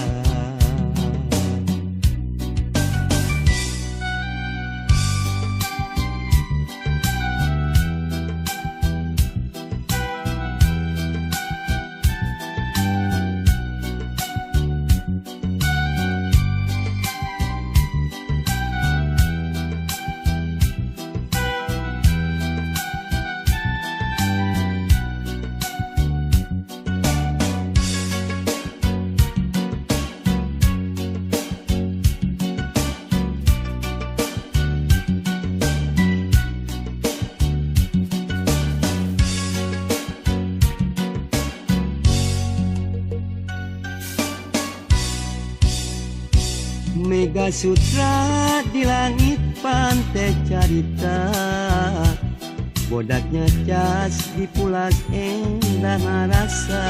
Mega Sutra di langit pantai carita bodaknya cas dipulas endah rasa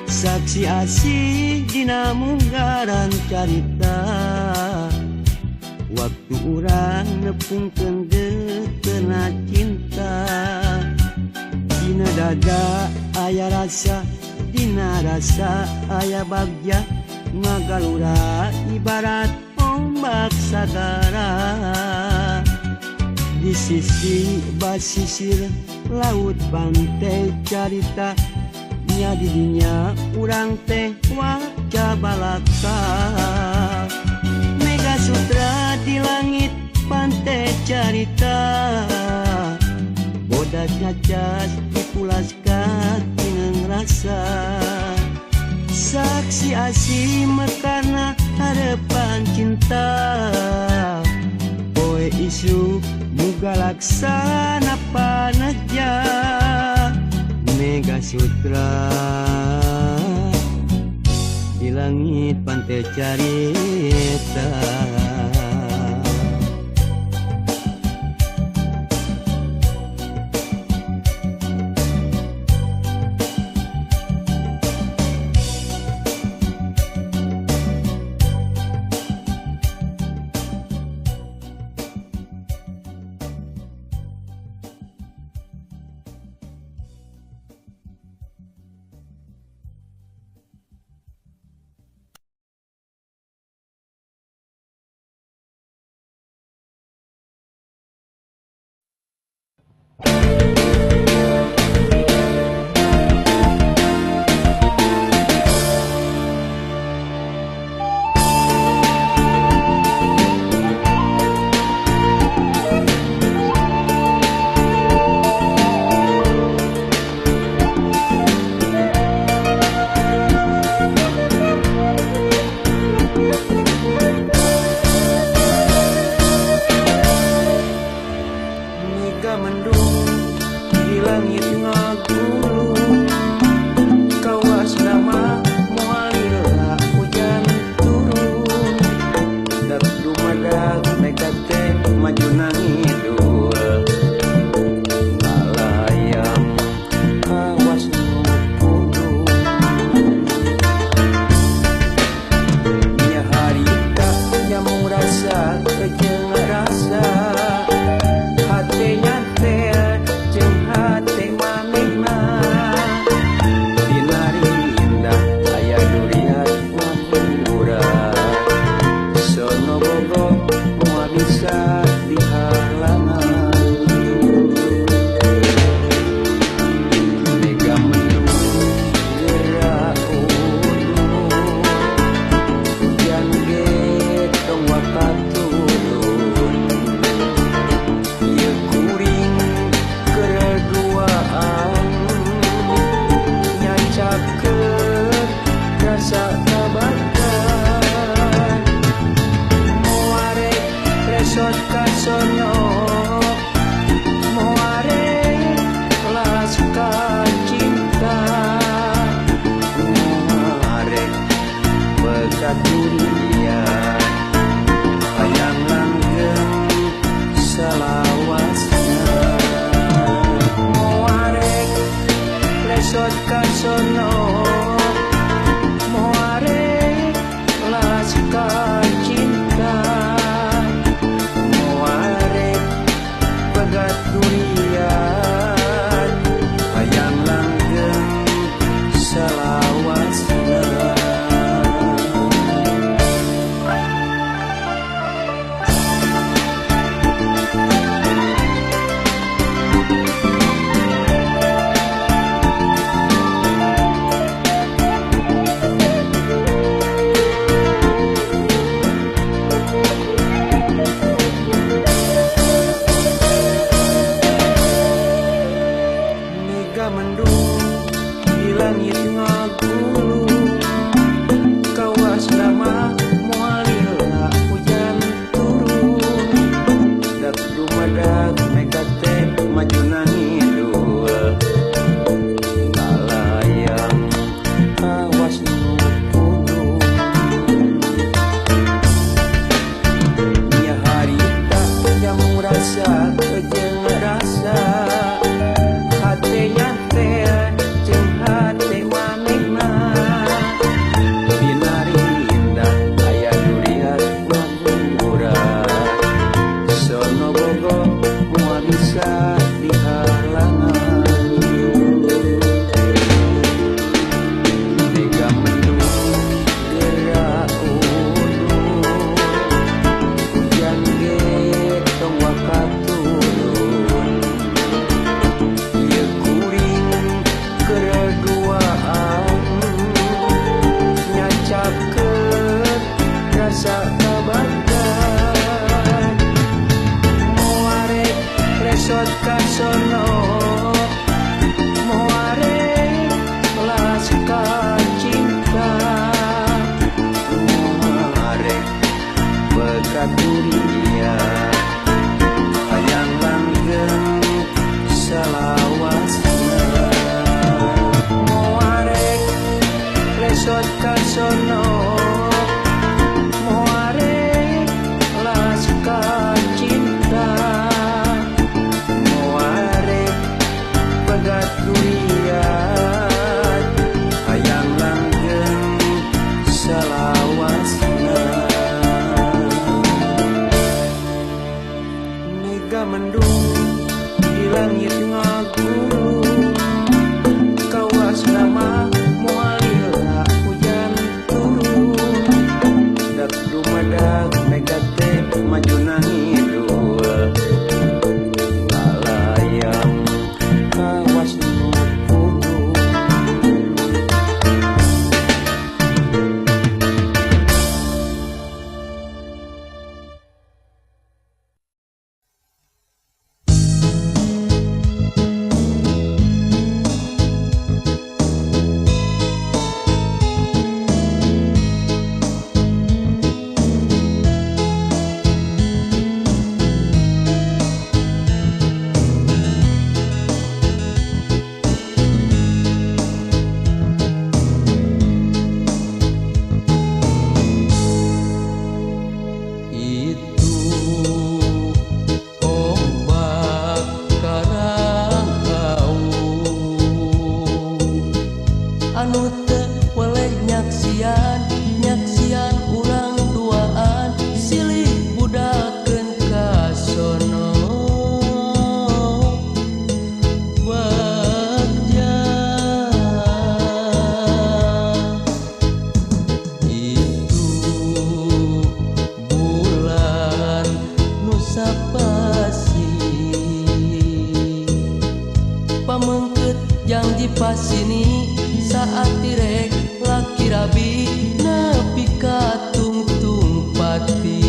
saksi asih dina munggaran carita waktu urang nepungkeun geuteuna cinta dina dada aya rasa dina rasa aya bagja ngagalura ibarat ombak sagara di sisi basisir laut pantai carita nya dirinya urang teh wajah balaka Mega Sutra di langit pantai carita bodas cacas dipulas kaki ngerasa saksi asih mekarna harapan cinta boy isu muga laksana paneja Mega Sutra di langit pantai carita sot kasono moare laskar cinta moare pegat durian hayang langgeng salawasna mega mendung di langit ngaguru kawas nama moal heula hujan turun dak dumadag mega teh majuna ngidul alayam kawas nu kudu anu teu weleh nyaksian nyaksian urang duaan silih budakeun kasono bagja itu bulan nu sapasi pamengkeut janji pasini saat direk laki rabi nepi ka tungtung pati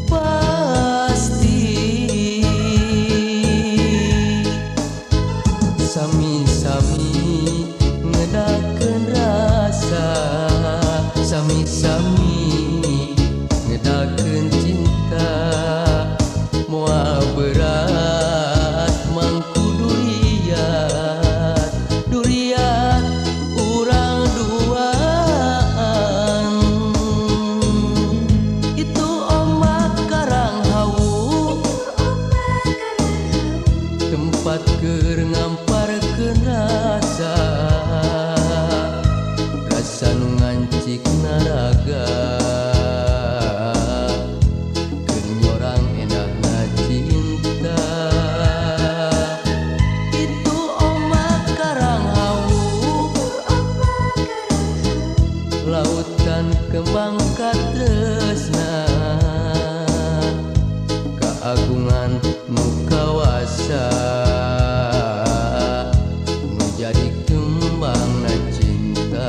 pasti sami-sami ngedakeun rasa sami-sami ngedakeun cinta moal berat mangku durian urang duaan itu omak karang hawu tempat keur ngamparkeun rasa rasa nu ngancik naraga keur nyorang endahna cinta itu omak karang hawu lautan kembang katresna keagungan nu kawasa nu jadi kembangna cinta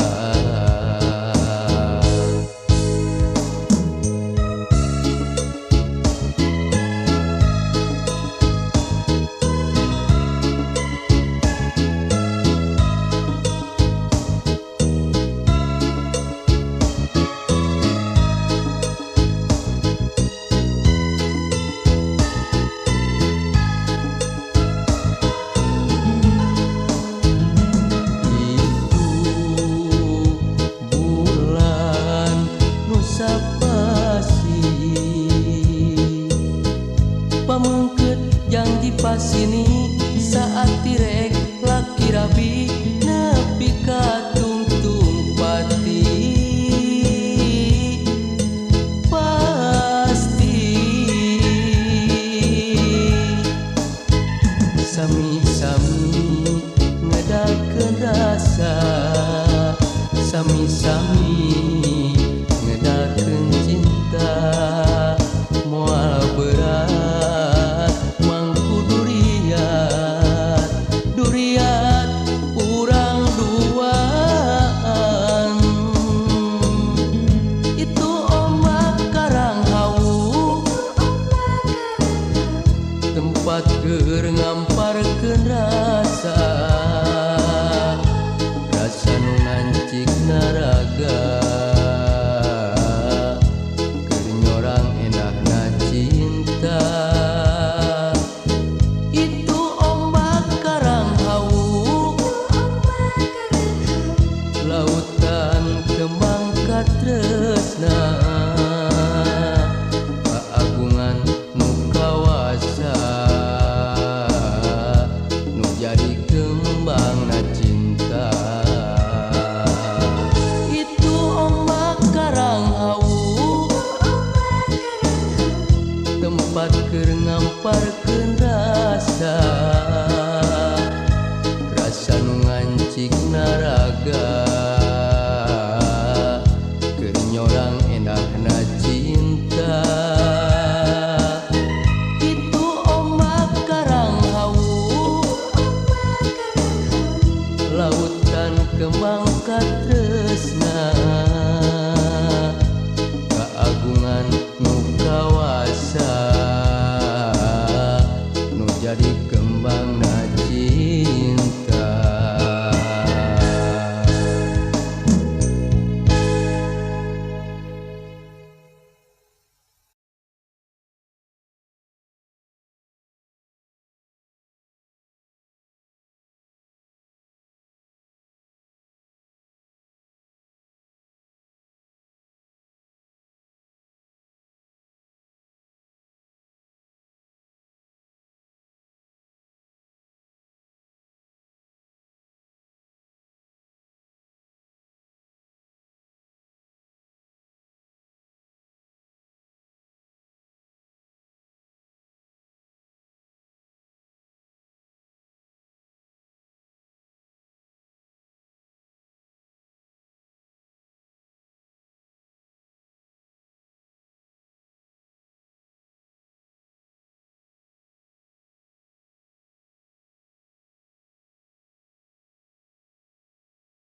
pamengkeut janji pasini saat direk laki rabi nepi ka tungtung pati pasti sami-sami ngedakeun rasa sami-sami ngedakeun cinta moal berat mangku durian urang duaan itu omak karang hawu tempat keur ngamparkeun rasa rasa nu ngancik naraga musik naraga Kenyorang enakna cinta Itu ombak karang hawu Lautan kembang katresna